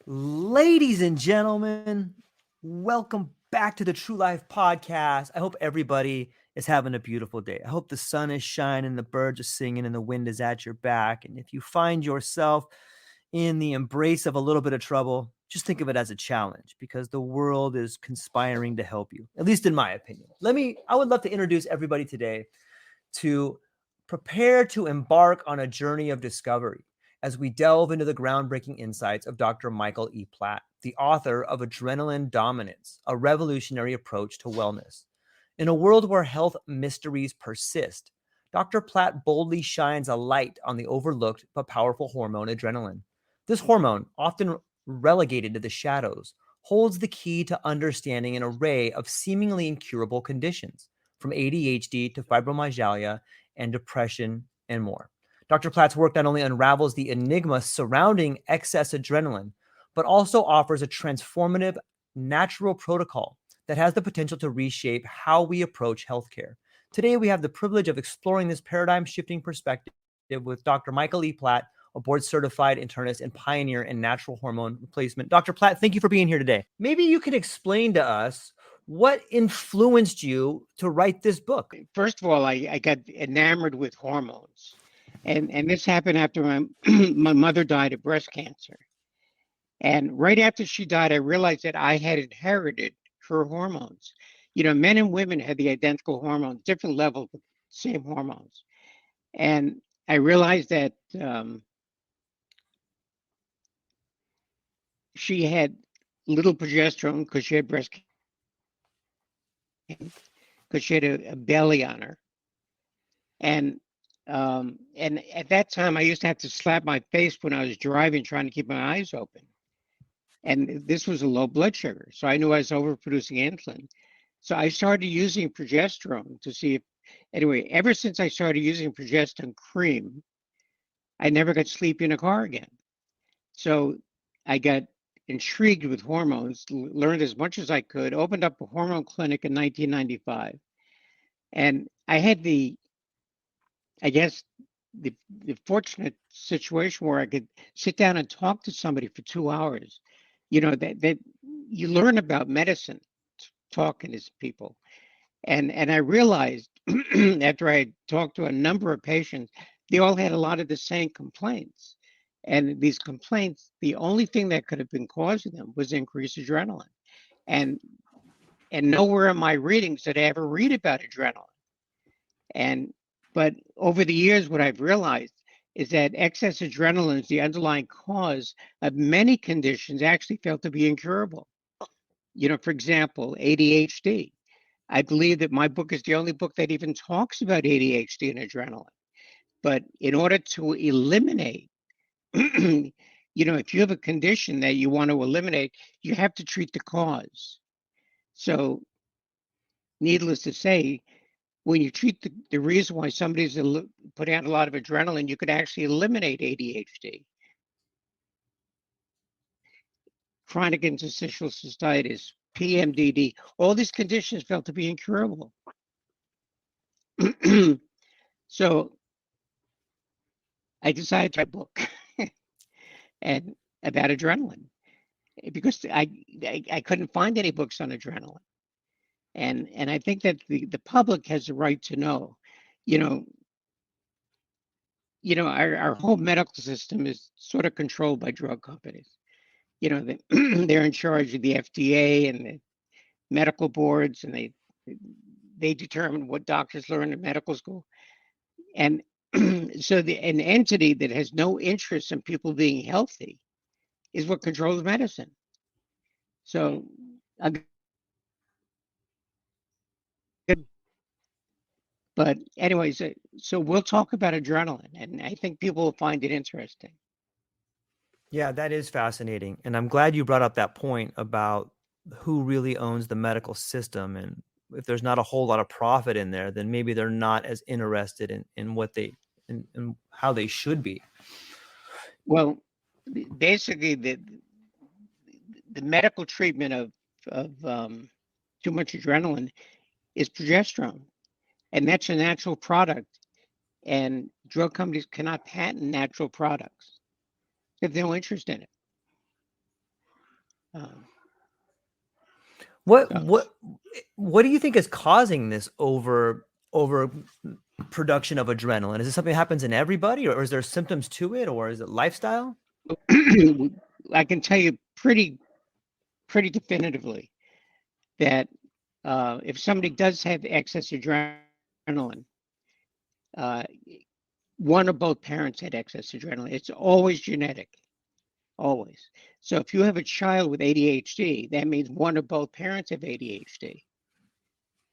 Ladies and gentlemen, welcome back to the True Life Podcast. I hope everybody is having a beautiful day. I hope the sun is shining, the birds are singing, and the wind is at your back. And if you find yourself in the embrace of a little bit of trouble, just think of it as a challenge because the world is conspiring to help you, at least in my opinion. I would love to introduce everybody today to prepare to embark on a journey of discovery as we delve into the groundbreaking insights of Dr. Michael E. Platt, the author of Adrenaline Dominance, a revolutionary approach to wellness. In a world where health mysteries persist, Dr. Platt boldly shines a light on the overlooked but powerful hormone adrenaline. This hormone, often relegated to the shadows, holds the key to understanding an array of seemingly incurable conditions, from ADHD to fibromyalgia and depression and more. Dr. Platt's work not only unravels the enigma surrounding excess adrenaline, but also offers a transformative natural protocol that has the potential to reshape how we approach healthcare. Today, we have the privilege of exploring this paradigm shifting perspective with Dr. Michael E. Platt, a board certified internist and pioneer in natural hormone replacement. Dr. Platt, thank you for being here today. Maybe you could explain to us what influenced you to write this book. First of all, I got enamored with hormones. And this happened after my mother died of breast cancer. And right after she died, I realized that I had inherited her hormones. You know, men and women had the identical hormones, different levels, but same hormones. And I realized that she had little progesterone because she had breast cancer, because she had a belly on her. And at that time, I used to have to slap my face when I was driving, trying to keep my eyes open. And this was a low blood sugar, so I knew I was overproducing insulin. So I started using progesterone to see if, anyway, ever since I started using progesterone cream, I never got sleepy in a car again. So I got intrigued with hormones, learned as much as I could, opened up a hormone clinic in 1995. And I had I guess, the fortunate situation where I could sit down and talk to somebody for 2 hours. You know, that you learn about medicine talking to people. And I realized after I talked to a number of patients, they all had a lot of the same complaints. And these complaints, the only thing that could have been causing them was increased adrenaline. And nowhere in my readings did I ever read about adrenaline. And but over the years, what I've realized is that excess adrenaline is the underlying cause of many conditions actually felt to be incurable. You know, for example, ADHD. I believe that my book is the only book that even talks about ADHD and adrenaline. But in order to eliminate, you know, if you have a condition that you want to eliminate, you have to treat the cause. So, needless to say, when you treat the reason why somebody's putting out a lot of adrenaline, you could actually eliminate ADHD, chronic interstitial cystitis, PMDD. All these conditions felt to be incurable. So I decided to write a book and about adrenaline because I couldn't find any books on adrenaline. And I think that the public has the right to know, you know, our whole medical system is sort of controlled by drug companies. You know, they're in charge of the FDA and the medical boards, and they determine what doctors learn in medical school. And so an entity that has no interest in people being healthy is what controls medicine. So, but anyways, so we'll talk about adrenaline, and I think people will find it interesting. Yeah, that is fascinating. And I'm glad you brought up that point about who really owns the medical system. And if there's not a whole lot of profit in there, then maybe they're not as interested in what in how they should be. Well, basically, the medical treatment of too much adrenaline is progesterone, and that's a natural product. And drug companies cannot patent natural products. They have no interest in it. What So, what what do you think is causing this over production of adrenaline? Is it something that happens in everybody, or is there symptoms to it, or is it lifestyle? I can tell you pretty definitively that if somebody does have excess adrenaline, uh, one or both parents had excess adrenaline. It's always genetic, always. So if you have a child with ADHD, that means one or both parents have ADHD.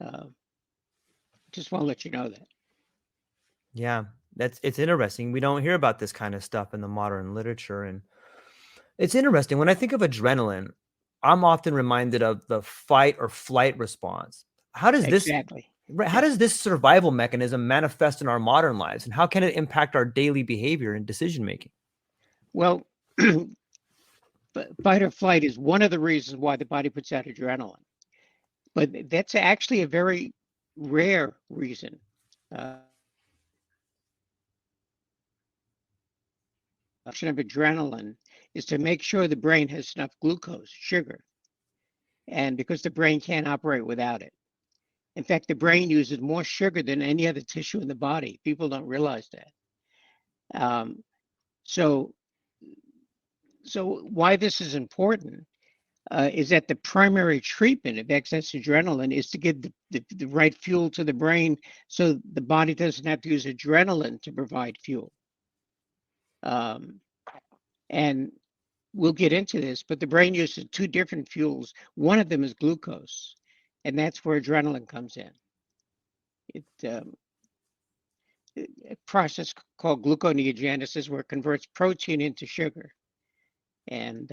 Uh, just want to let you know that. Yeah, it's interesting. We don't hear about this kind of stuff in the modern literature, and it's interesting. When I think of adrenaline, I'm often reminded of the fight or flight response. How does this Exactly. right, how Yes. does this survival mechanism manifest in our modern lives, and how can it impact our daily behavior and decision making? Well, fight or flight is one of the reasons why the body puts out adrenaline, but that's actually a very rare reason. Uh, Function of adrenaline is to make sure the brain has enough glucose, sugar, and because the brain can't operate without it. In fact, the brain uses more sugar than any other tissue in the body. People don't realize that. So, so why this is important is that the primary treatment of excess adrenaline is to give the right fuel to the brain so the body doesn't have to use adrenaline to provide fuel. Um, and we'll get into this, but the brain uses two different fuels. One of them is glucose, and that's where adrenaline comes in. It a process called gluconeogenesis where it converts protein into sugar. And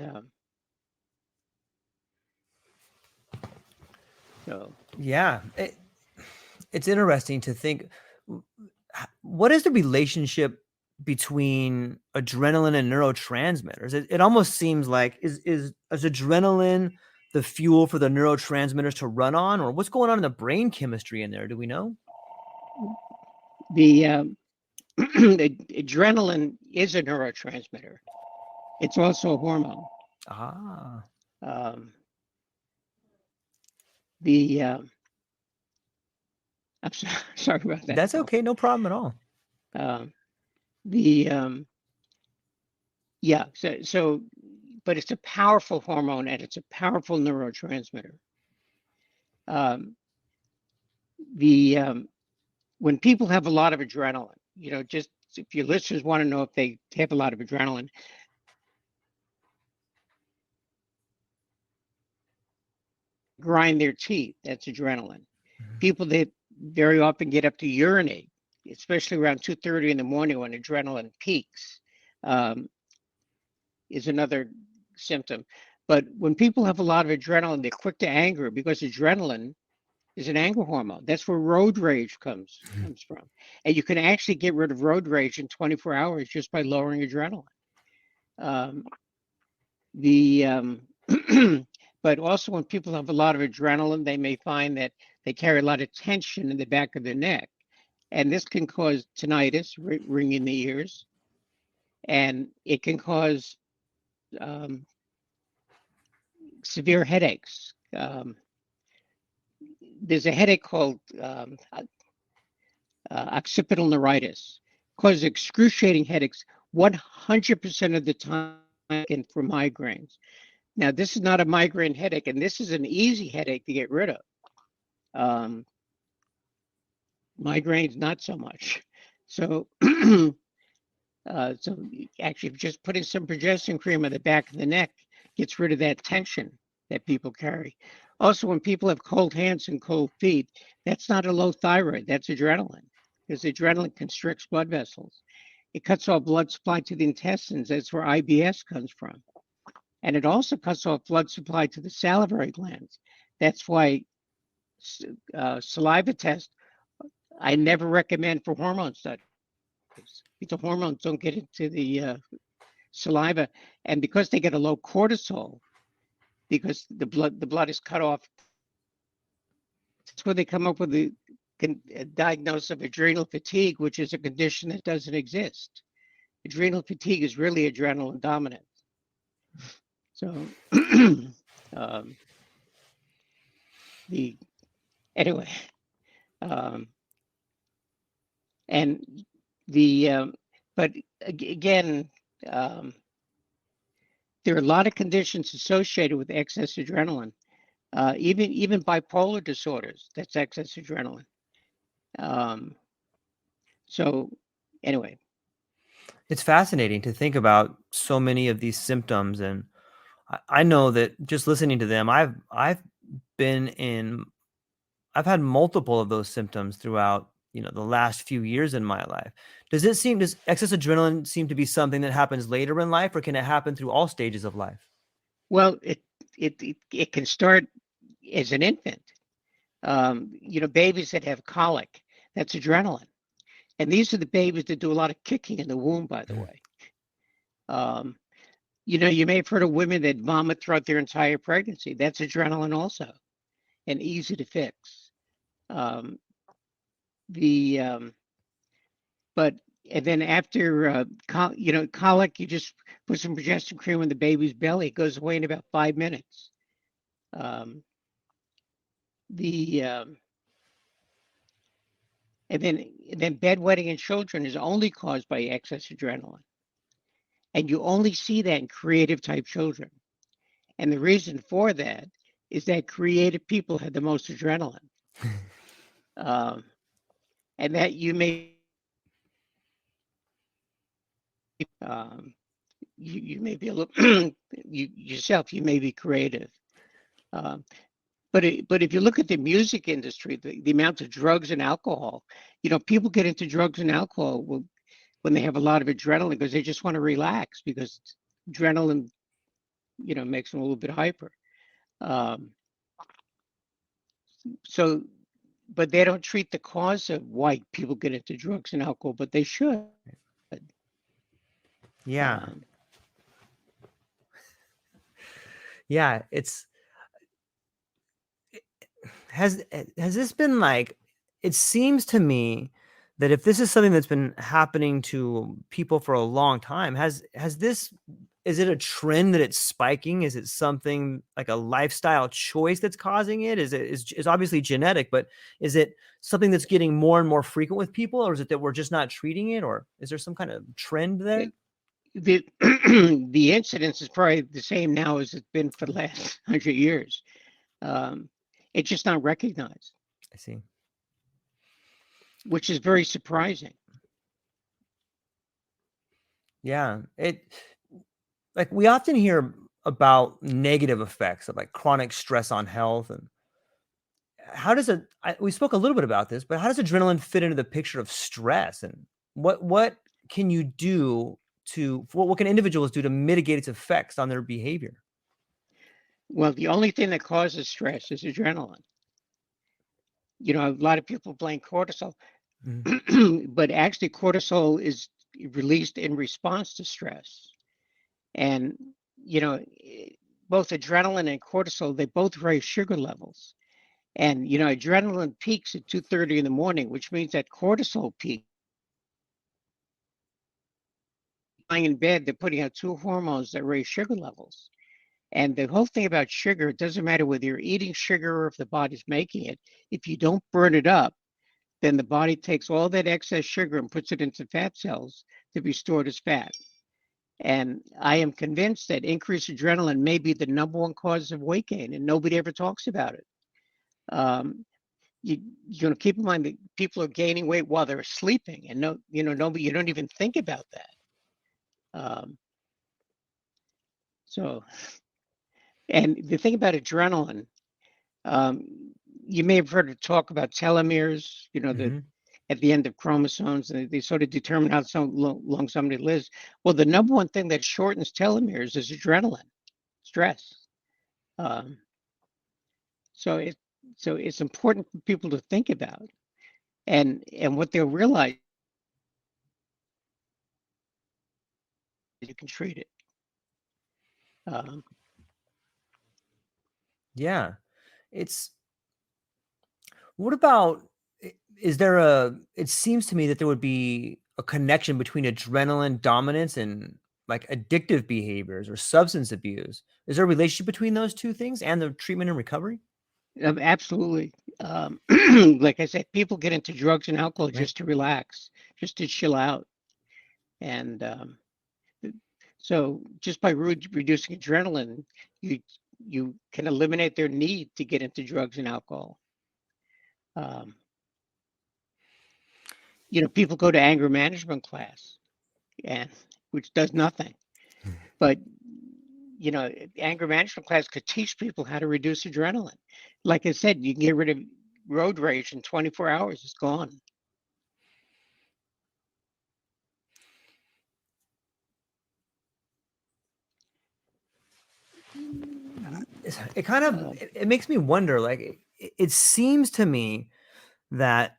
so, Yeah, it's interesting to think what is the relationship between adrenaline and neurotransmitters? It almost seems like is adrenaline the fuel for the neurotransmitters to run on, or what's going on in the brain chemistry in there? Do we know? the adrenaline is a neurotransmitter. It's also a hormone. Ah, Um, the I'm sorry about that, that's Paul. okay. No problem at all. Um, the Yeah, but it's a powerful hormone and it's a powerful neurotransmitter. Um, the When people have a lot of adrenaline, just if your listeners want to know if they have a lot of adrenaline, grind their teeth, that's adrenaline. Mhm. People that very often get up to urinate, especially around 2:30 in the morning when adrenaline peaks, um, is another symptom. But when people have a lot of adrenaline, they're quick to anger because adrenaline is an anger hormone. That's where road rage comes from. And you can actually get rid of road rage in 24 hours just by lowering adrenaline. Um, the But also when people have a lot of adrenaline, they may find that they carry a lot of tension in the back of their neck, and this can cause tinnitus, ringing in the ears, and it can cause um, severe headaches. There's a headache called occipital neuritis, causes excruciating headaches 100% of the time for migraines. Now, this is not a migraine headache, and this is an easy headache to get rid of. Um, Migraines, not so much. So, so actually, just putting some progesterone cream on the back of the neck gets rid of that tension that people carry. Also, when people have cold hands and cold feet, that's not a low thyroid, that's adrenaline, because adrenaline constricts blood vessels. It cuts off blood supply to the intestines. That's where IBS comes from. And it also cuts off blood supply to the salivary glands. That's why saliva test I never recommend for hormone studies. The hormones don't get into the saliva, and because they get a low cortisol, because the blood is cut off, that's where they come up with the diagnosis of adrenal fatigue, which is a condition that doesn't exist. Adrenal fatigue is really adrenaline dominant. So, um, the anyway, um, and the but again, um, there are a lot of conditions associated with excess adrenaline. Even bipolar disorders, that's excess adrenaline. Um, so anyway, It's fascinating to think about so many of these symptoms, and I know that just listening to them, been in I've had multiple of those symptoms throughout, the last few years in my life. Does excess adrenaline seem to be something that happens later in life, or can it happen through all stages of life? well, it can start as an infant. Babies that have colic, that's adrenaline. And these are the babies that do a lot of kicking in the womb, by the way. Um, you may have heard of women that vomit throughout their entire pregnancy. That's adrenaline also, and easy to fix. Um, the but and then after colic, you just put some progesterone cream in the baby's belly. It goes away in about 5 minutes. Um, the and then bedwetting in children is only caused by excess adrenaline, and you only see that in creative type children. And the reason for that is that creative people have the most adrenaline, um, and that um, you may be a little you may be creative. Um, but if you look at the music industry, the amount of drugs and alcohol, people get into drugs and alcohol when they have a lot of adrenaline because they just want to relax because adrenaline, makes them a little bit hyper. Um, so, but they don't treat the cause of why people get into drugs and alcohol, but they should. Yeah. Um, Yeah, has this been like, it seems to me that if this is something that's been happening to people for a long time, is it a trend that it's spiking? Is it something like a lifestyle choice that's causing it? Is obviously genetic, but is it something that's getting more and more frequent with people, or is it that we're just not treating it, or is there some kind of trend there? the the incidence is probably the same now as it's been for the last 100 years. Um, it's just not recognized, I see. which is very surprising. Yeah, like we often hear about negative effects of like chronic stress on health, and how does we spoke a little bit about this, but how does adrenaline fit into the picture of stress, and what can you do what can individuals do to mitigate its effects on their behavior? Well, the only thing that causes stress is adrenaline. A lot of people blame cortisol, Mhm. but actually cortisol is released in response to stress. And, you know, both adrenaline and cortisol, they both raise sugar levels. And, adrenaline peaks at 2:30 in the morning, which means that cortisol peaks. Lying in bed, they're putting out two hormones that raise sugar levels. And the whole thing about sugar, it doesn't matter whether you're eating sugar or if the body's making it. If you don't burn it up, then the body takes all that excess sugar and puts it into fat cells to be stored as fat. And I am convinced that increased adrenaline may be the number one cause of weight gain, and nobody ever talks about it. Um, keep in mind that people are gaining weight while they're sleeping, and nobody, you don't even think about that. Um, so, and the thing about adrenaline, um, you may have heard of talk about telomeres. The Mhm. at the end of chromosomes, and they sort of determine how long somebody lives. Well, the number one thing that shortens telomeres is adrenaline, stress. Um, so it's important for people to think about, and what they'll realize, you can treat it. Um, Yeah, it's what about is there it seems to me that there would be a connection between adrenaline dominance and like addictive behaviors or substance abuse. Is there a relationship between those two things and the treatment and recovery? Absolutely. Like I said, people get into drugs and alcohol Right. just to relax, just to chill out. And so just by reducing adrenaline, you you can eliminate their need to get into drugs and alcohol. Um, People go to anger management class, and which does nothing. But anger management class could teach people how to reduce adrenaline. Like I said, you can get rid of road rage in 24 hours. It's gone. It kind of Um, it makes me wonder. Like it seems to me that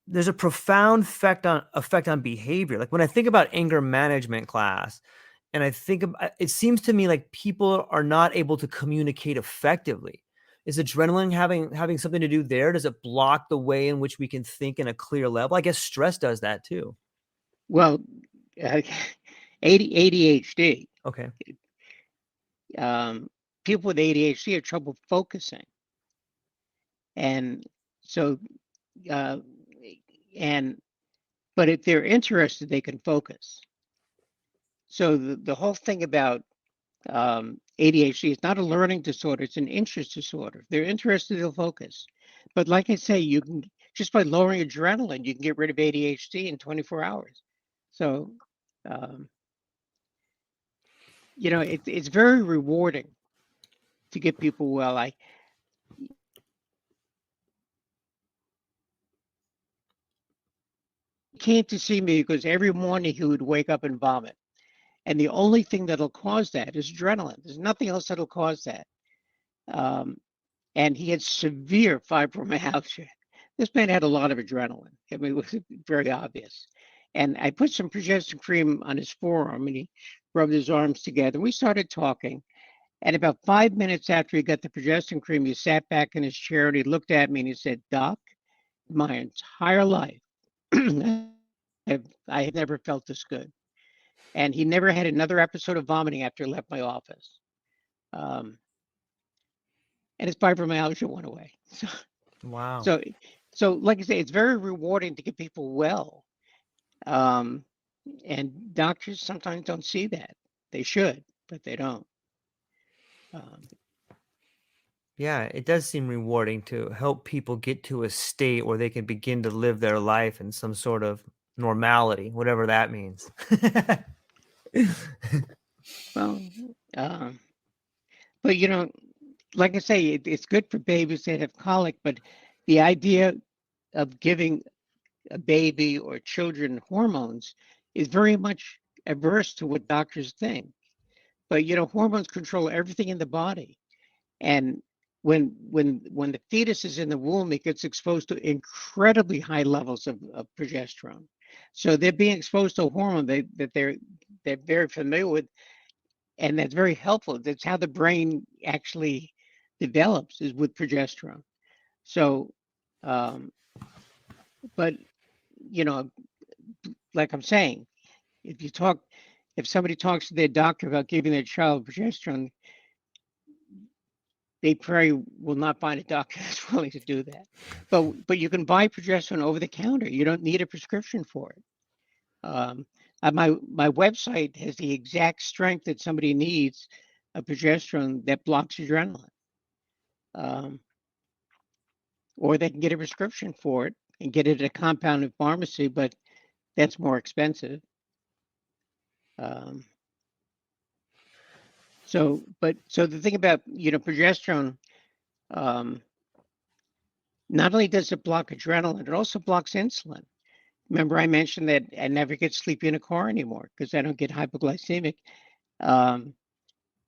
there's a profound effect on behavior. Like when I think about anger management class, and I think about, it seems to me like people are not able to communicate effectively. Is adrenaline having something to do there? Does it block the way in which we can think in a clear level? I guess stress does that too. well, uh, ADHD, Okay. um, people with ADHD have trouble focusing, and so uh, and but if they're interested, they can focus. So the whole thing about ADHD is not a learning disorder; it's an interest disorder. If they're interested, they'll focus. But like I say, you can just by lowering adrenaline, you can get rid of ADHD in 24 hours. So, um, it's very rewarding to get people well. I came to see me because every morning he would wake up and vomit. And the only thing that'll cause that is adrenaline. There's nothing else that'll cause that. Um, and he had severe fibromyalgia. This man had a lot of adrenaline. I mean, it was very obvious. And I put some progesterone cream on his forearm and he rubbed his arms together. We started talking. And about 5 minutes after he got the progesterone cream, he sat back in his chair and he looked at me and he said, Doc, my entire life, I have never felt this good. And he never had another episode of vomiting after he left my office. Um, and his fibromyalgia went away. Wow. So, so like I say, it's very rewarding to get people well. Um, and doctors sometimes don't see that. They should, but they don't. Um, Yeah, it does seem rewarding to help people get to a state where they can begin to live their life in some sort of normality, whatever that means. well, um, but like I say, it's good for babies that have colic, but the idea of giving a baby or children hormones is very much averse to what doctors think. But hormones control everything in the body, and when the fetus is in the womb, it gets exposed to incredibly high levels of progesterone. So they're being exposed to a hormone that they're very familiar with, and that's very helpful. That's how the brain actually develops is with progesterone. So, um, but you know, like I'm saying, if you talk, if somebody talks to their doctor about giving their child progesterone, they probably will not find a doctor that's willing to do that. But you can buy progesterone over the counter. You don't need a prescription for it. Um, my website has the exact strength that somebody needs of progesterone that blocks adrenaline. Um, or they can get a prescription for it and get it at a compounded pharmacy, but that's more expensive. Um, so the thing about progesterone, um, not only does it block adrenaline, it also blocks insulin. Remember, I mentioned that I never get sleepy in a car anymore because I don't get hypoglycemic. Um,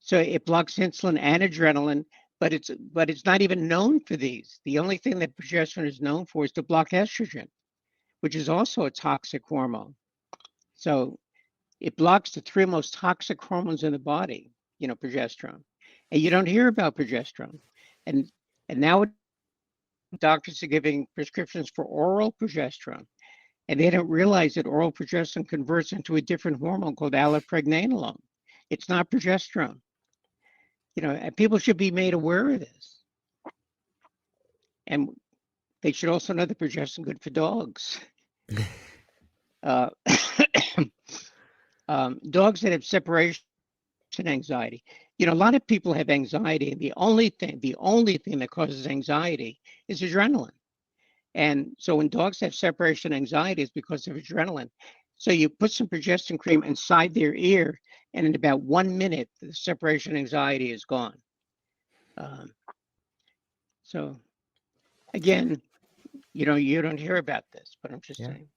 so it blocks insulin and adrenaline, but it's not even known for these. The only thing that progesterone is known for is to block estrogen, which is also a toxic hormone. So it blocks the three most toxic hormones in the body, progesterone. And you don't hear about progesterone. And now doctors are giving prescriptions for oral progesterone. And they don't realize that oral progesterone converts into a different hormone called allopregnanolone. It's not progesterone. And people should be made aware of this. And they should also know that progesterone is good for dogs. Uh, dogs that have separation anxiety. A lot of people have anxiety, and the only thing that causes anxiety is adrenaline. And so when dogs have separation anxiety, it's because of adrenaline. So you put some progesterone cream inside their ear, and in about 1 minute, the separation anxiety is gone. So again, you don't hear about this, but I'm just saying.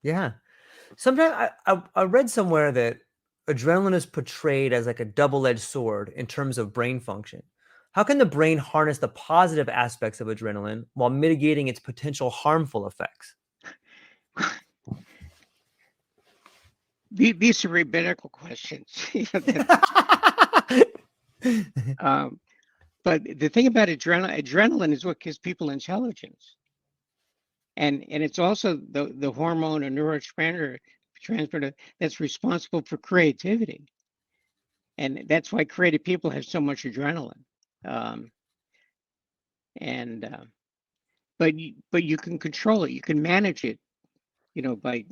Yeah. Sometimes I read somewhere that adrenaline is portrayed as like a double-edged sword in terms of brain function. How can the brain harness the positive aspects of adrenaline while mitigating its potential harmful effects? These are rabbinical questions. But the thing about adrenaline is what gives people intelligence. And it's also the hormone or neurotransmitter that's responsible for creativity. And that's why creative people have so much adrenaline. Um, and but you can control it, you can manage it, by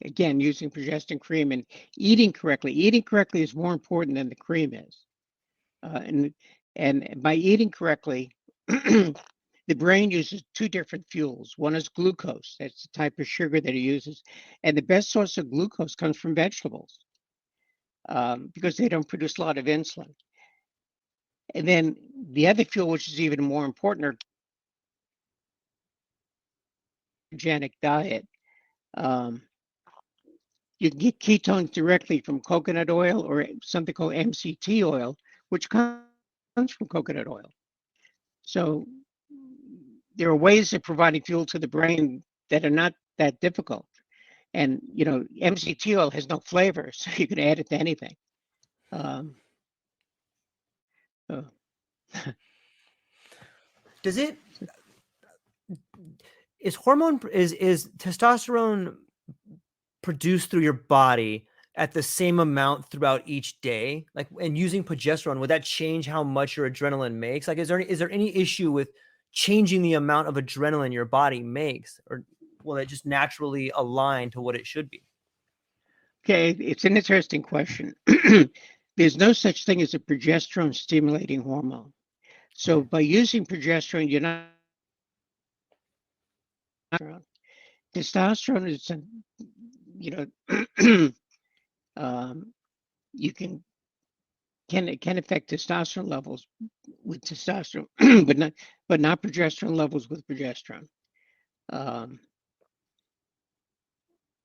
again using progesterone cream and eating correctly. Eating correctly is more important than the cream is. And by eating correctly, the brain uses two different fuels. One is glucose, that's the type of sugar that it uses, and the best source of glucose comes from vegetables, because they don't produce a lot of insulin. And then the other fuel, which is even more important, are ketogenic diet. Um, you can get ketones directly from coconut oil or something called MCT oil, which comes from coconut oil. So there are ways of providing fuel to the brain that are not that difficult. And MCT oil has no flavor, so you can add it to anything. Um, uh, Does it is testosterone produced through your body at the same amount throughout each day? Like, and using progesterone, would that change how much your adrenaline makes? Like, is there any issue with changing the amount of adrenaline your body makes, or will it just naturally align to what it should be? okay, it's an interesting question. There's no such thing as a progesterone stimulating hormone. So by using progesterone, you're not testosterone is, you can affect testosterone levels with testosterone, but not progesterone levels with progesterone.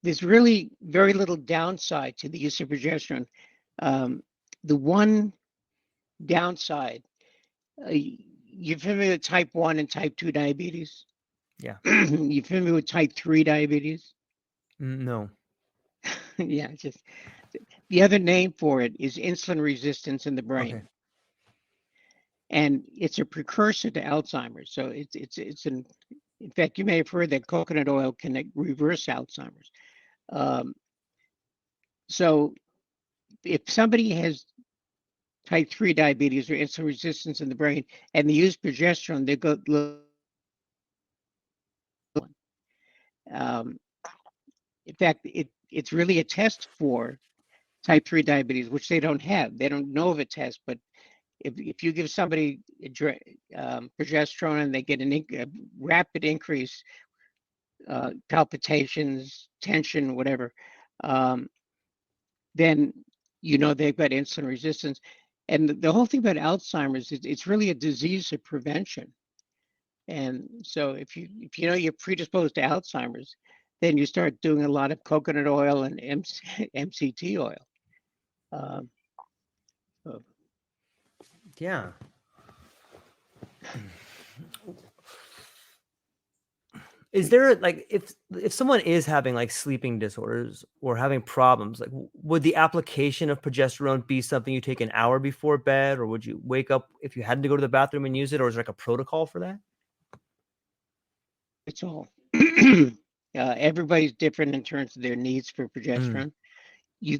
There's really very little downside to the use of progesterone. The one downside, you're familiar with type 1 and type 2 diabetes? Yeah. You're familiar with type 3 diabetes? No. Yeah, just the other name for it is insulin resistance in the brain. Okay. And it's a precursor to Alzheimer's. So in fact, you may have heard that coconut oil can reverse Alzheimer's. So if somebody has type 3 diabetes or insulin resistance in the brain and they use progesterone, they go. In fact, it's really a test for type 3 diabetes, which they don't have. They don't know of a test, but if you give somebody progesterone and they get a rapid increase, palpitations, tension, whatever, then they've got insulin resistance. And the whole thing about Alzheimer's is it's really a disease of prevention. And so if you know you're predisposed to Alzheimer's, then you start doing a lot of coconut oil and MCT oil. So. Yeah. Is there like if someone is having like sleeping disorders or having problems, like would the application of progesterone be something you take an hour before bed, or would you wake up if you had to go to the bathroom and use it, or is there like a protocol for that? It's all. Everybody's different in terms of their needs for progesterone. You,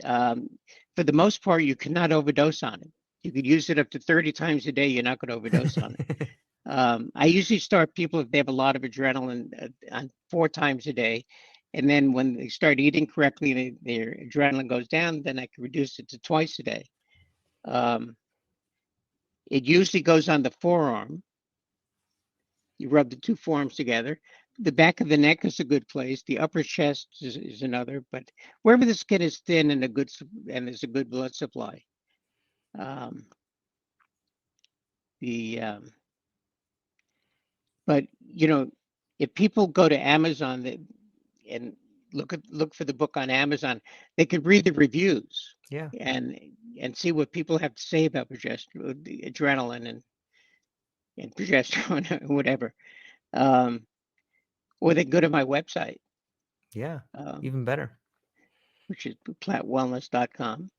for the most part, you cannot overdose on it. You could use it up to 30 times a day. You're not going to overdose on it. I usually start people if they have a lot of adrenaline on 4 times a day. And then when they start eating correctly, their adrenaline goes down, then I can reduce it to twice a day. It usually goes on the forearm. You rub the two forearms together. The back of the neck is a good place. The upper chest is another, but wherever the skin is thin and there's a good blood supply. Um, the But if people go to Amazon and look for the book on Amazon, they could read the reviews. Yeah. And see what people have to say about the adrenaline and progesterone or whatever. Or they can go to my website, Yeah. Even better. which is plattwellness.com.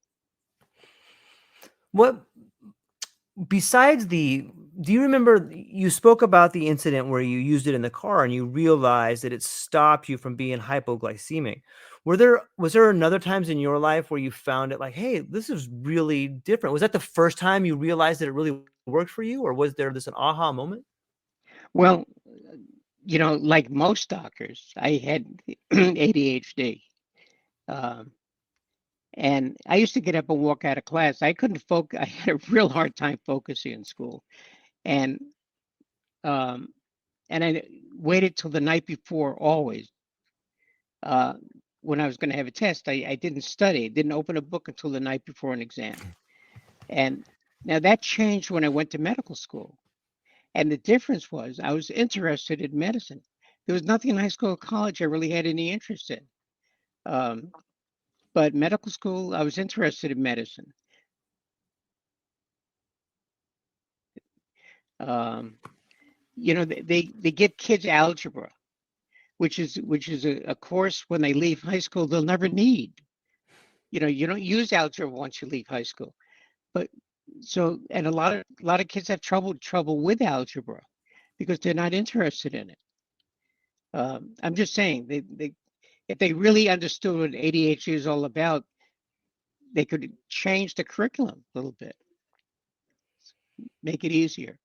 What besides do you remember you spoke about the incident where you used it in the car and you realized that it stopped you from being hypoglycemic? Was there another times in your life where you found it like, hey, this is really different? Was that the first time you realized that it really worked for you, or was there this an aha moment? Well, like most doctors, I had ADHD. And I used to get up and walk out of class. I couldn't focus. I had a real hard time focusing in school. And um, and I waited till the night before always. When I was going to have a test, I didn't study, didn't open a book until the night before an exam. And now that changed when I went to medical school. And the difference was I was interested in medicine. There was nothing in high school or college I really had any interest in. But medical school, I was interested in medicine. They give kids algebra, which is a course when they leave high school they'll never need. You don't use algebra once you leave high school. But and a lot of kids have trouble with algebra because they're not interested in it. I'm just saying they if they really understood what ADHD is all about, they could change the curriculum a little bit, make it easier.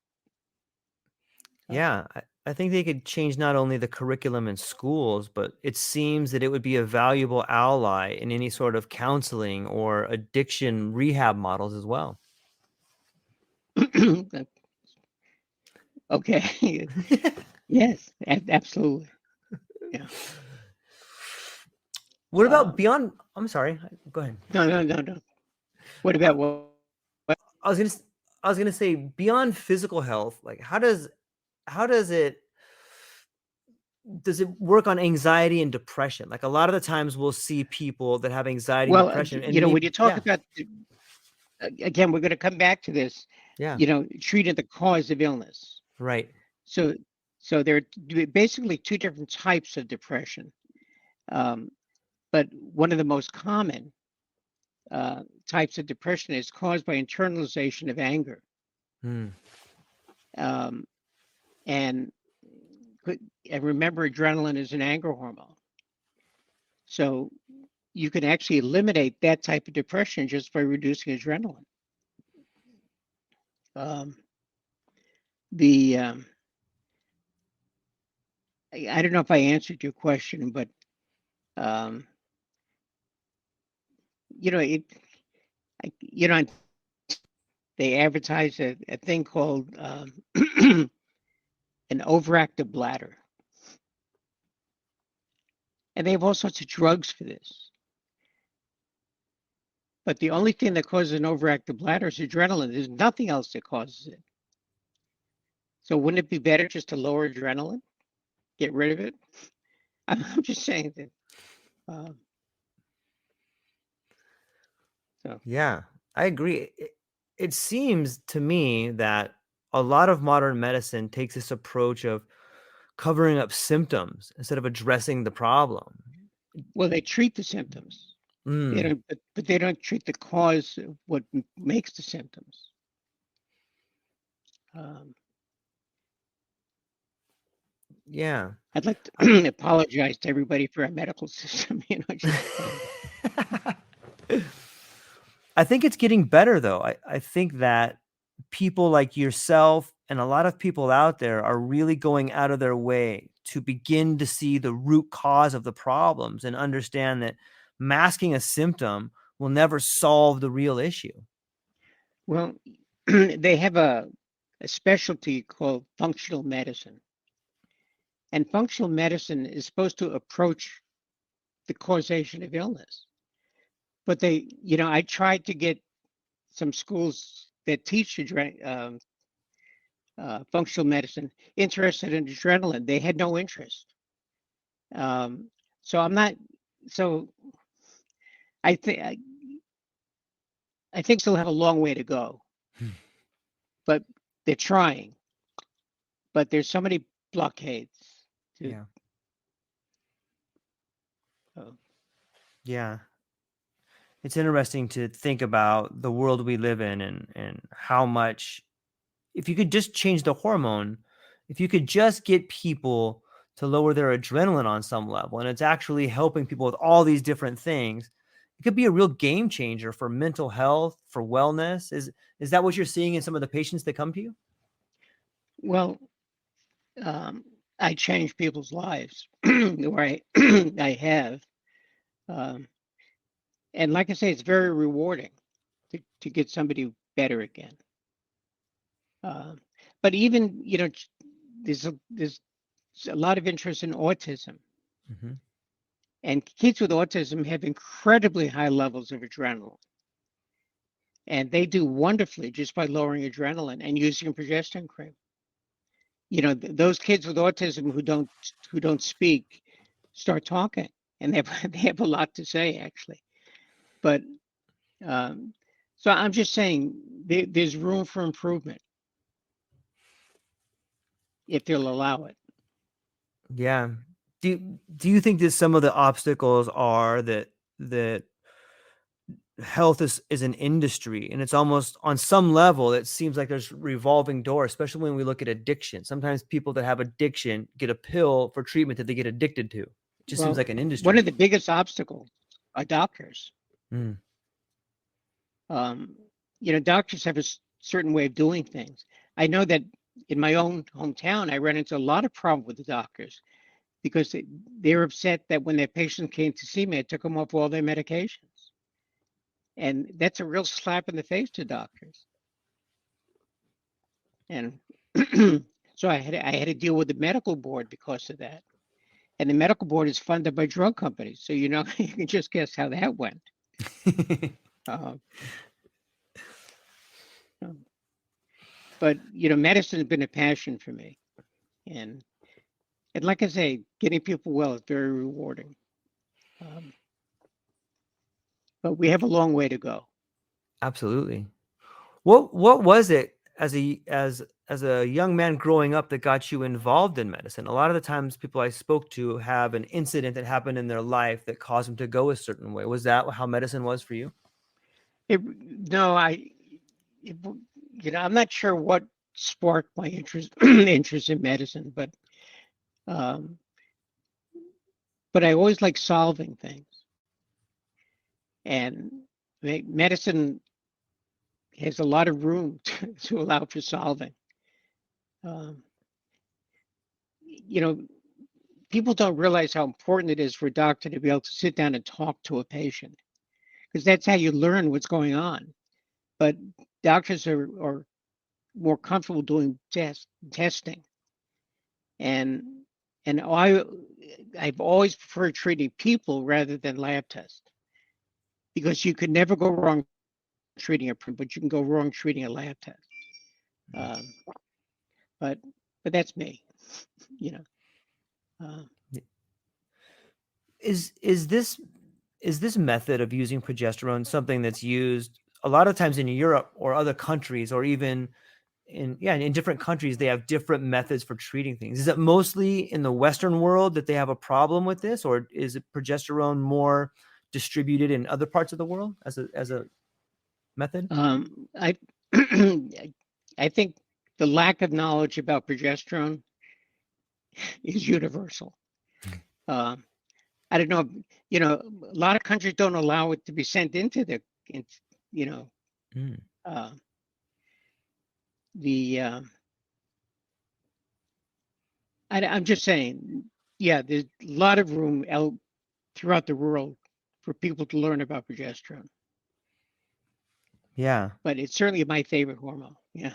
Yeah, I think they could change not only the curriculum in schools, but it seems that it would be a valuable ally in any sort of counseling or addiction rehab models as well. Okay. Yes, absolutely. Yeah. What about beyond? I'm sorry. Go ahead. No. What about what? I was gonna say beyond physical health. Like, how does it work on anxiety and depression? Like a lot of the times we'll see people that have anxiety and Well, depression, and when you talk yeah, about again, we're going to come back to this. yeah, Treating the cause of illness. right, So, there are basically two different types of depression. But one of the most common types of depression is caused by internalization of anger. Um, and remember, adrenaline is an anger hormone. So you can actually eliminate that type of depression just by reducing adrenaline. I don't know if I answered your question, but they advertise a thing called an overactive bladder, and they have all sorts of drugs for this. But the only thing that causes an overactive bladder is adrenaline. There's nothing else that causes it. So wouldn't it be better just to lower adrenaline, get rid of it? I'm just saying that. Yeah, I agree. It seems to me that a lot of modern medicine takes this approach of covering up symptoms instead of addressing the problem. Well, they treat the symptoms. They don't, but they don't treat the cause of what makes the symptoms. Yeah. I'd like to apologize to everybody for our medical system. I think it's getting better though. I think that people like yourself And a lot of people out there are really going out of their way to begin to see the root cause of the problems and understand that masking a symptom will never solve the real issue. Well, they have a specialty called functional medicine. And functional medicine is supposed to approach the causation of illness. But I tried to get some schools that teach functional medicine interested in adrenaline. They had no interest. So I'm not. So I think I think still have a long way to go, but they're trying. But there's so many blockades. Yeah. Oh. Yeah. It's interesting to think about the world we live in and how much, if you could just change the hormone, if you could just get people to lower their adrenaline on some level, and it's actually helping people with all these different things, it could be a real game changer for mental health, for wellness. Is that what you're seeing in some of the patients that come to you? Well, I change people's lives where I have. And like I say, it's very rewarding to get somebody better again. But even, there's a lot of interest in autism. Mm-hmm. And kids with autism have incredibly high levels of adrenaline. And they do wonderfully just by lowering adrenaline and using progesterone cream. Those kids with autism who don't speak start talking, and they have a lot to say actually. But so I'm just saying there's room for improvement if they'll allow it. Yeah. Do you think that some of the obstacles are that health is an industry, and it's almost on some level it seems like there's revolving door, especially when we look at addiction. Sometimes people that have addiction get a pill for treatment that they get addicted to. It just seems Well, like an one industry. of the biggest obstacles are doctors. Mm. Um, Doctors have a certain way of doing things. I know that in my own hometown, I ran into a lot of problem with the doctors because they're upset that when their patient came to see me, I took them off all their medications. And that's a real slap in the face to doctors. And so I had to deal with the medical board because of that. And the medical board is funded by drug companies. So, you can just guess how that went. Uh, but, medicine has been a passion for me. And like I say, getting people well is very rewarding. But we have a long way to go. Absolutely. What was it as a young man growing up that got you involved in medicine? A lot of the times people I spoke to have an incident that happened in their life that caused them to go a certain way. Was that how medicine was for you? No, I'm not sure what sparked my interest in medicine, but I always like solving things, and medicine has a lot of room to allow for solving. People don't realize how important it is for a doctor to be able to sit down and talk to a patient, because that's how you learn what's going on. But doctors are more comfortable doing testing, and I've always preferred treating people rather than lab tests, because you could never go wrong treating a print, but you can go wrong treating a lab test. But that's me, you know. Is this method of using progesterone something that's used a lot of times in Europe or other countries, or even in different countries? They have different methods for treating things. Is it mostly in the Western world that they have a problem with this, or is it progesterone more distributed in other parts of the world as a method? I I think the lack of knowledge about progesterone is universal. I don't know, a lot of countries don't allow it to be sent into the I'm just saying, yeah, there's a lot of room throughout the world for people to learn about progesterone, Yeah. but it's certainly my favorite hormone. Yeah.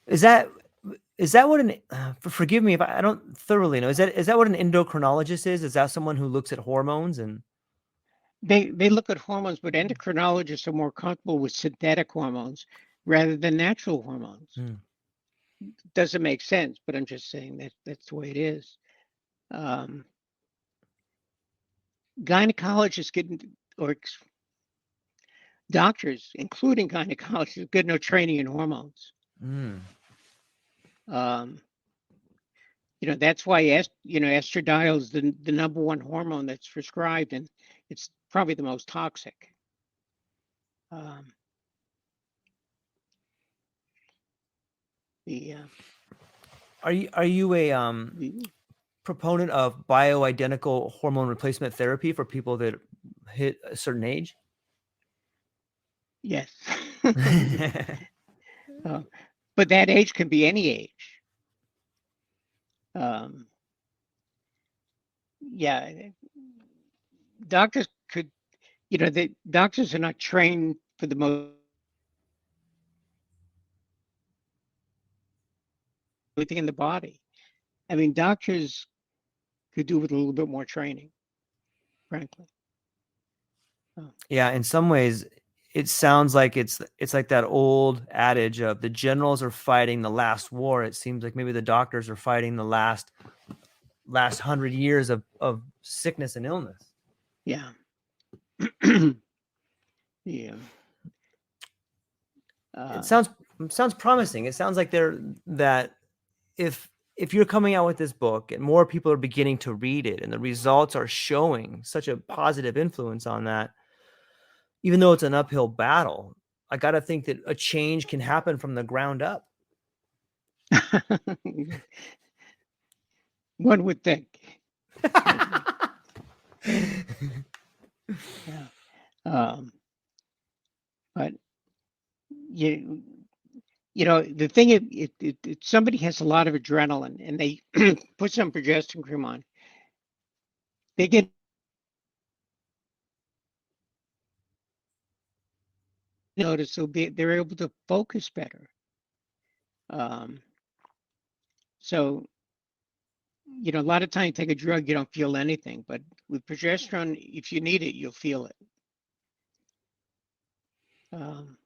Is that what an forgive me if I don't thoroughly know. Is that what an endocrinologist is? Is that someone who looks at hormones and They look at hormones, but endocrinologists are more comfortable with synthetic hormones rather than natural hormones. Hmm. Doesn't make sense, but I'm just saying that that's the way it is. Um, Gynecologists or doctors, including gynecologists, get no training in hormones. Mm. Um, that's why estradiol is the number one hormone that's prescribed, and it's probably the most toxic. Um, the, Are you a the proponent of bioidentical hormone replacement therapy for people that hit a certain age? Yes. But that age can be any age. Um, yeah, doctors could, the doctors are not trained for the most thing in the body. I mean, doctors could do with a little bit more training, frankly. Oh, Yeah, in some ways it sounds like it's like that old adage of the generals are fighting the last war. It seems like maybe the doctors are fighting the last 100 years of sickness and illness. yeah. Yeah. It Uh, sounds promising. It sounds like that if you're coming out with this book and more people are beginning to read it and the results are showing such a positive influence on that, even though it's an uphill battle, I got to think that a change can happen from the ground up. one would think. Certainly. Yeah. Um, but you, the thing if somebody has a lot of adrenaline and they put some progesterone cream on, they get notice they're able to focus better. Um, so a lot of times you take a drug, you don't feel anything, but with progesterone, if you need it, you'll feel it. Um,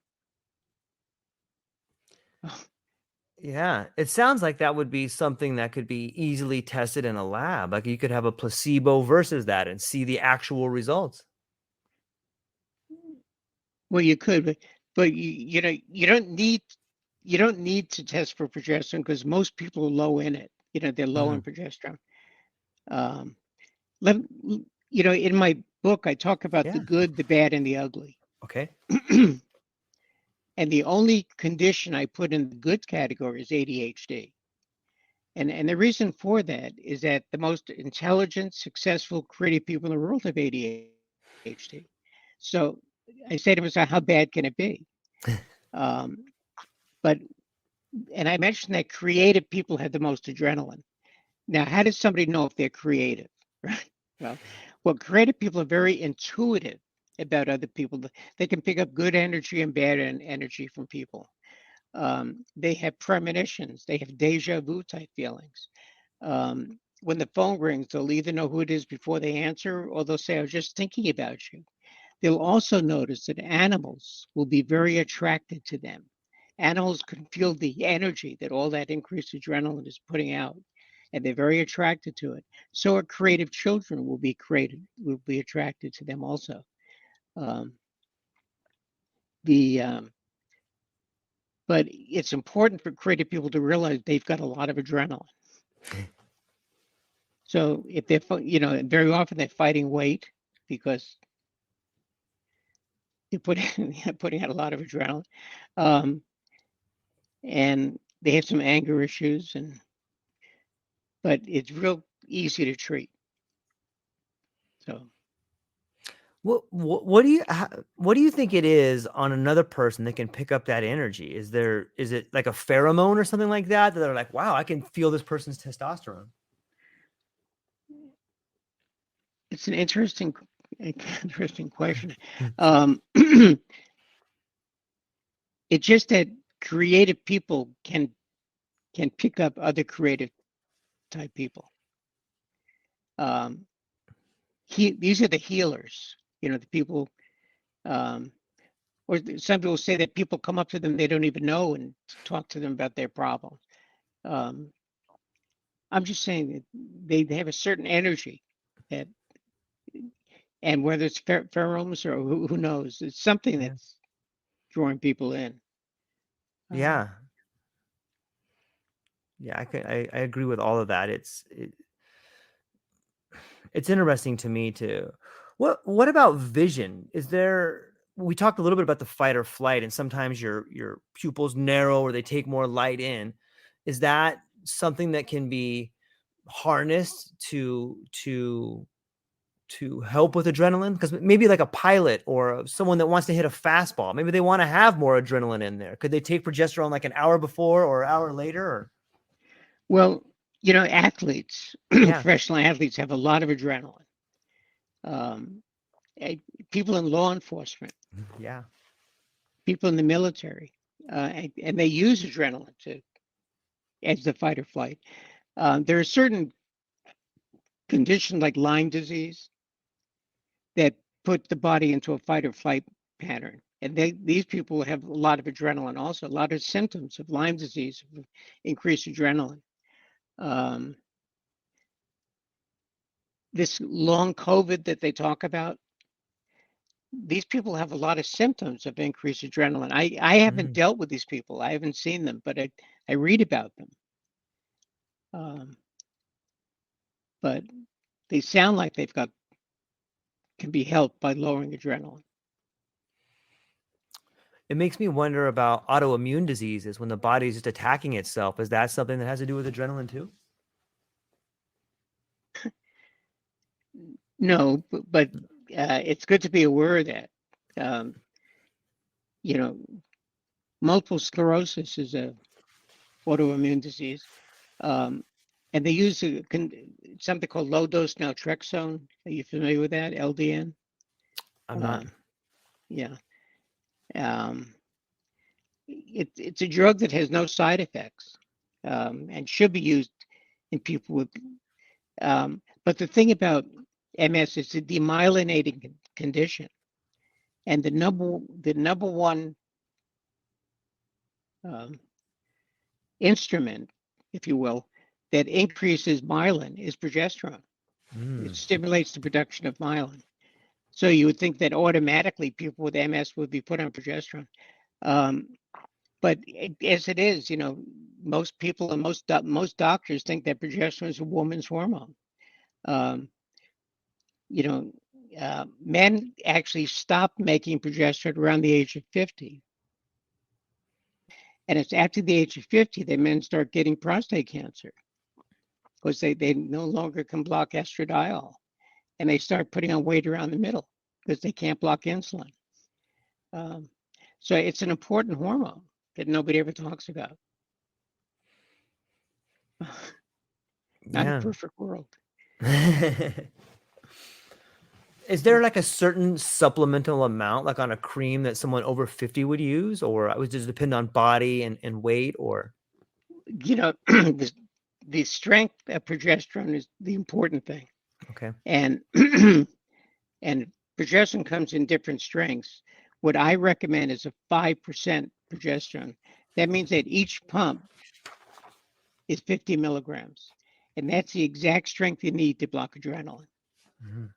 Yeah, it sounds like that would be something that could be easily tested in a lab. Like you could have a placebo versus that and see the actual results. well, you could, but you don't need to test for progesterone because most people are low in it. They're low in Mhm. progesterone. Um, let, in my book, I talk about the Yeah. good, the bad, and the ugly. Okay. And the only condition I put in the good category is ADHD. And the reason for that is that the most intelligent, successful, creative people in the world have ADHD. So I say to myself, how bad can it be? Um, but and I mentioned that creative people have the most adrenaline. Now, how does somebody know if they're creative? Right? Well, creative people are very intuitive about other people. They can pick up good energy and bad energy from people. They have premonitions. They have deja vu type feelings. When the phone rings, they'll either know who it is before they answer, or they'll say, "I was just thinking about you." They'll also notice that animals will be very attracted to them. Animals can feel the energy that all that increased adrenaline is putting out, and they're very attracted to it. So are creative children will be attracted to them also. Um, the but it's important for creative people to realize they've got a lot of adrenaline. So if very often they're fighting weight because you're putting out a lot of adrenaline, um, and they have some anger issues, but it's real easy to treat. So What do you think it is on another person that can pick up that energy? Is it like a pheromone or something like that they're like, wow, I can feel this person's testosterone? It's an interesting question. Mm. It's just that creative people can pick up other creative type people. Um, these are the healers, the people, um, or some people say that people come up to them they don't even know and talk to them about their problems. Um, I'm just saying that they have a certain energy that, and whether it's pheromones or who knows, it's something Yeah. that's drawing people in. Um, Yeah. Yeah, I agree with all of that. It's interesting to me too. What about vision? We talked a little bit about the fight or flight, and sometimes your pupils narrow or they take more light in. Is that something that can be harnessed to help with adrenaline? Because maybe like a pilot or someone that wants to hit a fastball, maybe they want to have more adrenaline in there. Could they take progesterone like an hour before or an hour later? Or well, athletes, yeah, professional athletes have a lot of adrenaline. Um, People in law enforcement, yeah. people in the military, and they use adrenaline to as the fight or flight. There are certain conditions like Lyme disease that put the body into a fight or flight pattern. And these people have a lot of adrenaline also, a lot of symptoms of Lyme disease, increased adrenaline. Um, this long COVID that they talk about, these people have a lot of symptoms of increased adrenaline. I haven't Mhm. dealt with these people. I haven't seen them, but I read about them. Um, but they sound like they've got can be helped by lowering adrenaline. It makes me wonder about autoimmune diseases when the body is just attacking itself. Is that something that has to do with adrenaline too? No, but it's good to be aware of that. Um, you know, multiple sclerosis is a autoimmune disease, um, and they use something called low dose naltrexone. Are you familiar with that? LDN. I'm not. Um, yeah. Um, it's a drug that has no side effects, and should be used in people with. But the thing about MS is a demyelinating condition, and the number one um, instrument, if you will, that increases myelin is progesterone. It Mm. stimulates the production of myelin. So you would think that automatically people with MS would be put on progesterone. Um, but as it is, most people and most doctors think that progesterone is a woman's hormone. Um, you know, Men actually stop making progesterone around the age of 50. And it's after the age of 50 that men start getting prostate cancer because they no longer can block estradiol and they start putting on weight around the middle because they can't block insulin. Um, so it's an important hormone that nobody ever talks about. Not a Yeah. perfect world. Is there like a certain supplemental amount, like on a cream that someone over 50 would use, or it would just depend on body and weight, or The strength of progesterone is the important thing. okay. And and progesterone comes in different strengths. What I recommend is a 5% progesterone. That means that each pump is 50 milligrams. And that's the exact strength you need to block adrenaline. Mhm.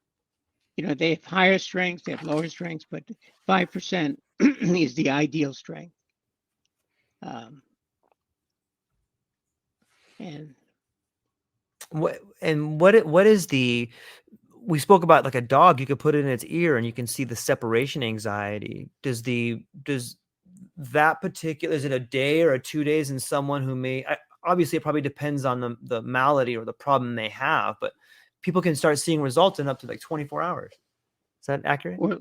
They have higher strengths, they have lower strengths, but 5% is the ideal strength. Um, and What is the we spoke about like a dog, you could put it in its ear and you can see the separation anxiety. Does that particular, is it a day or 2 days in someone who obviously it probably depends on the malady or the problem they have, but people can start seeing results in up to like 24 hours. Is that accurate? or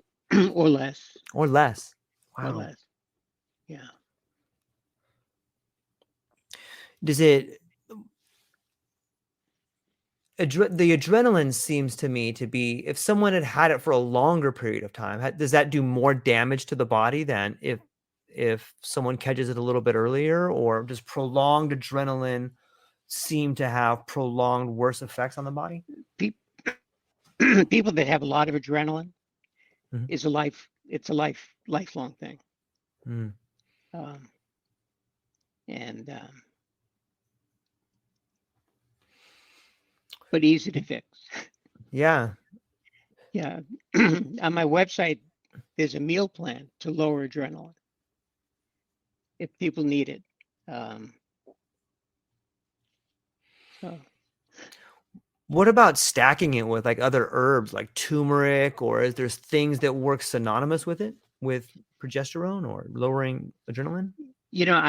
or less, Or less? or Wow. less. Yeah. Does it the adrenaline seems to me to be, if someone had had it for a longer period of time, does that do more damage to the body than if someone catches it a little bit earlier, or does prolonged adrenaline seem to have prolonged worse effects on the body? People that have a lot of adrenaline Mhm. it's a lifelong thing. Mm. Um, and but easy to fix. Yeah. Yeah. On my website, there's a meal plan to lower adrenaline if people need it. Um, so What about stacking it with like other herbs like turmeric, or is there things that work synonymous with it, with progesterone or lowering adrenaline? you know,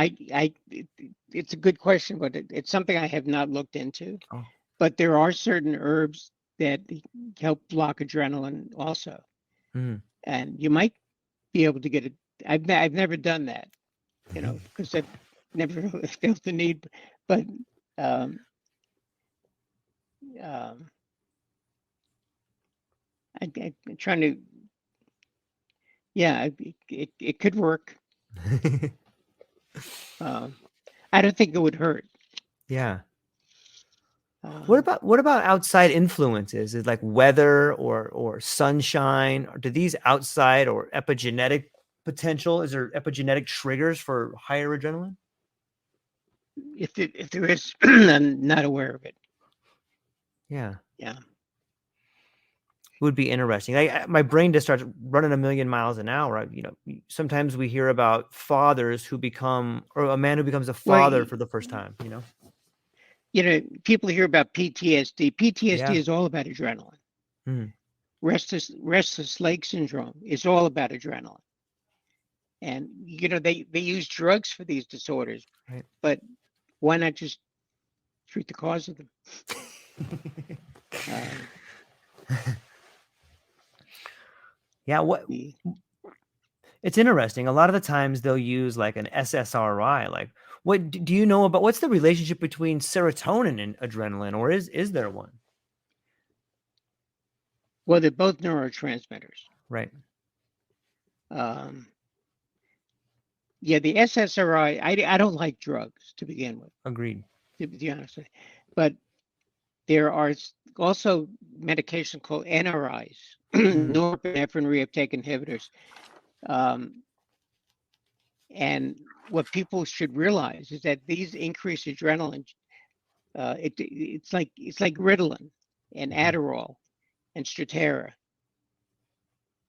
it's a good question, but it's something I have not looked into. Oh. But there are certain herbs that help block adrenaline also, Mm. and you might be able to get it. I've never done that, because I've never really felt the need. But um, um, I'm trying to, yeah, it could work. Um, I don't think it would hurt. Yeah. Um, What about outside influences? Is like weather or sunshine? Or do these outside or epigenetic potential? Is there epigenetic triggers for higher adrenaline? if there is, I'm not aware of it. Yeah. Yeah. It would be interesting. My brain just starts running a million miles an hour. Sometimes we hear about fathers who become, or a man who becomes a Well, father for the first time. people hear about PTSD. PTSD Yeah. is all about adrenaline. Mm. Restless leg syndrome is all about adrenaline. And they use drugs for these disorders, Right. but why not just treat the cause of them? Um, Yeah. the It's interesting. A lot of the times they'll use like an SSRI. Like, what do you know about, what's the relationship between serotonin and adrenaline, or is there one? Well, they're both neurotransmitters. Right. Um, yeah, the SSRI, I don't like drugs to begin with, Agreed. to be honest with you. But there are also medication called NRIs, Mm. norepinephrine reuptake inhibitors. Um, and what people should realize is that these increase adrenaline. It's like Ritalin and Mhm. Adderall and Strattera.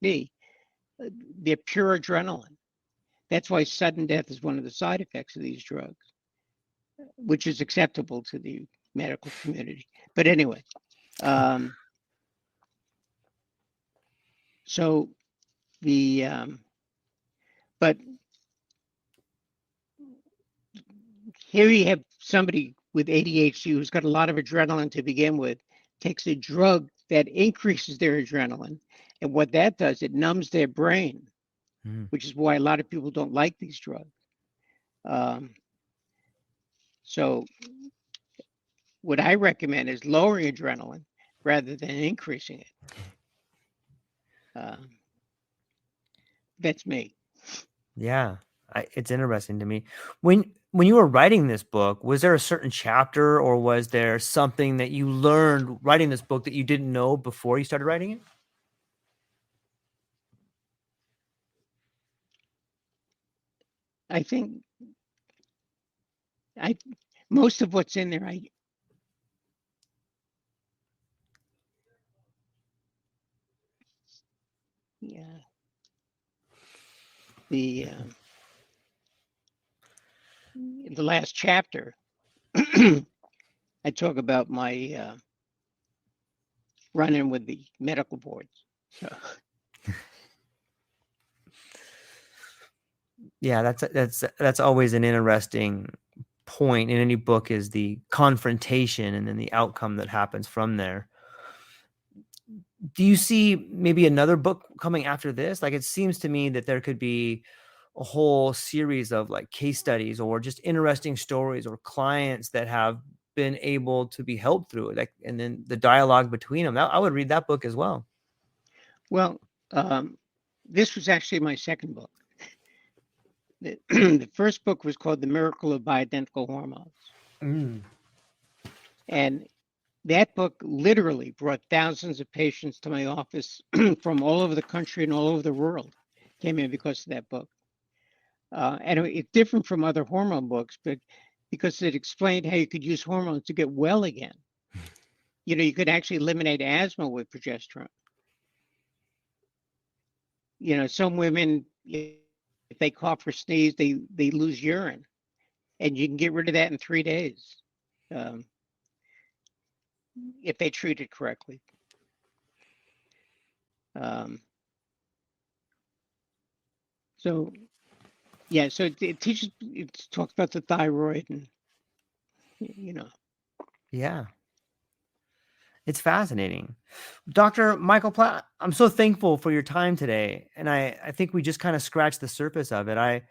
D. They're pure adrenaline. That's why sudden death is one of the side effects of these drugs, which is acceptable to the medical community. But anyway, um, so but here you have somebody with ADHD who's got a lot of adrenaline to begin with, takes a drug that increases their adrenaline. And what that does, it numbs their brain, Mm. which is why a lot of people don't like these drugs. Um, so what I recommend is lowering adrenaline rather than increasing it. Um, that's me. Yeah. It's interesting to me. When you were writing this book, was there a certain chapter, or was there something that you learned writing this book that you didn't know before you started writing it? I think I most of what's in there. Yeah, the in the last chapter, I talk about my run-in with the medical boards. So Yeah, that's always an interesting point in any book, is the confrontation and then the outcome that happens from there. Do you see maybe another book coming after this? Like, it seems to me that there could be a whole series of like case studies or just interesting stories or clients that have been able to be helped through it. Like, and then the dialogue between them. I would read that book as well. Well, this was actually my second book. The first book was called The Miracle of Bioidentical Hormones. And that book literally brought thousands of patients to my office from all over the country and all over the world came in because of that book. And it's different from other hormone books, but because it explained how you could use hormones to get well again. You could actually eliminate asthma with progesterone. Some women, if they cough or sneeze, they lose urine, and you can get rid of that in 3 days if they treat it correctly. So it teaches, it talks about the thyroid and, Yeah. It's fascinating. Dr. Michael Platt, I'm so thankful for your time today. And I think we just kind of scratched the surface of it. I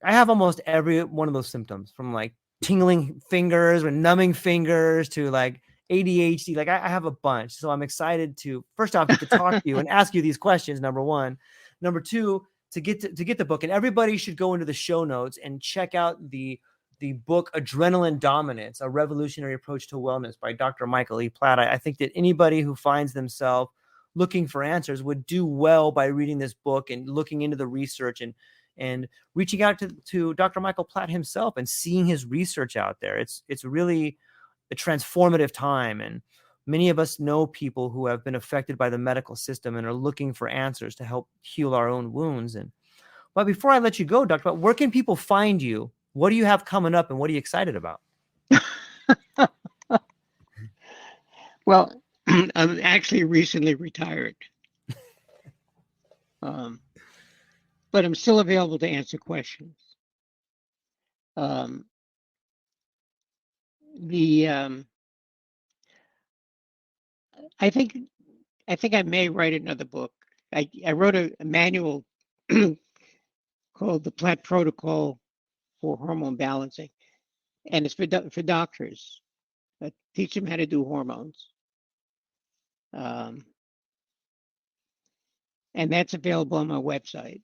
have almost every one of those symptoms, from like tingling fingers or numbing fingers to like ADHD. Like I have a bunch. So I'm excited to first off get to talk to you and ask you these questions. Number one. Number two, to get the book. And everybody should go into the show notes and check out the book Adrenaline Dominance, A Revolutionary Approach to Wellness by Dr. Michael E. Platt. I think that anybody who finds themselves looking for answers would do well by reading this book and looking into the research and reaching out to Dr. Michael Platt himself and seeing his research out there. It's really a transformative time. And many of us know people who have been affected by the medical system and are looking for answers to help heal our own wounds. But before I let you go, Dr. Platt, where can people find you? What do you have coming up and what are you excited about? Well, I'm actually recently retired. But I'm still available to answer questions. I think I may write another book. I wrote a manual called the Platt Protocol for Hormone Balancing, and it's for doctors. Teach them how to do hormones. And that's available on my website.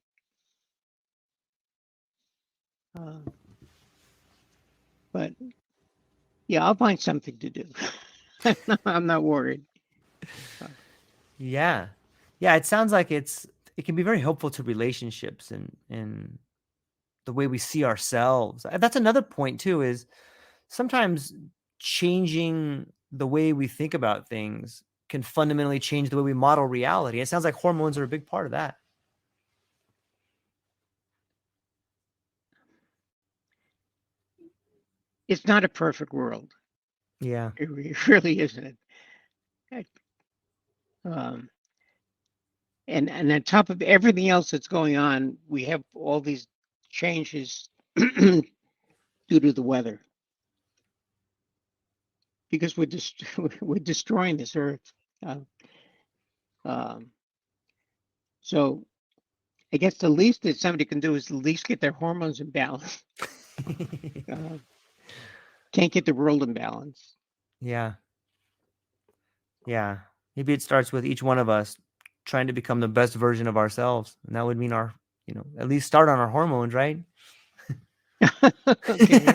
But yeah, I'll find something to do. I'm not worried. Yeah. It sounds like it can be very helpful to relationships and the way we see ourselves. That's another point too, is sometimes changing the way we think about things can fundamentally change the way we model reality. It sounds like hormones are a big part of that. It's not a perfect world. Yeah. It really isn't. And on top of everything else that's going on, we have all these changes due to the weather, because we're destroying this earth. So I guess the least that somebody can do is at least get their hormones in balance. Can't get the world in balance. Yeah. Maybe it starts with each one of us trying to become the best version of ourselves. And that would mean at least start on our hormones, right? Okay.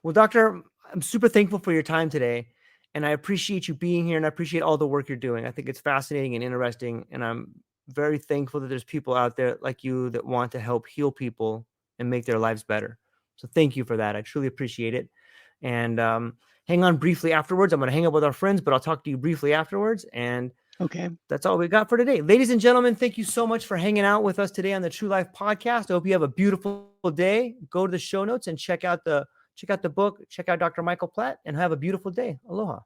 Well, Doctor, I'm super thankful for your time today. And I appreciate you being here and I appreciate all the work you're doing. I think it's fascinating and interesting. And I'm very thankful that there's people out there like you that want to help heal people and make their lives better. So thank you for that. I truly appreciate it. And hang on briefly afterwards. I'm going to hang up with our friends, but I'll talk to you briefly afterwards. And Okay. that's all we got for today. Ladies and gentlemen, thank you so much for hanging out with us today on the True Life Podcast. I hope you have a beautiful day. Go to the show notes and check out the book, check out Dr. Michael Platt, and have a beautiful day. Aloha.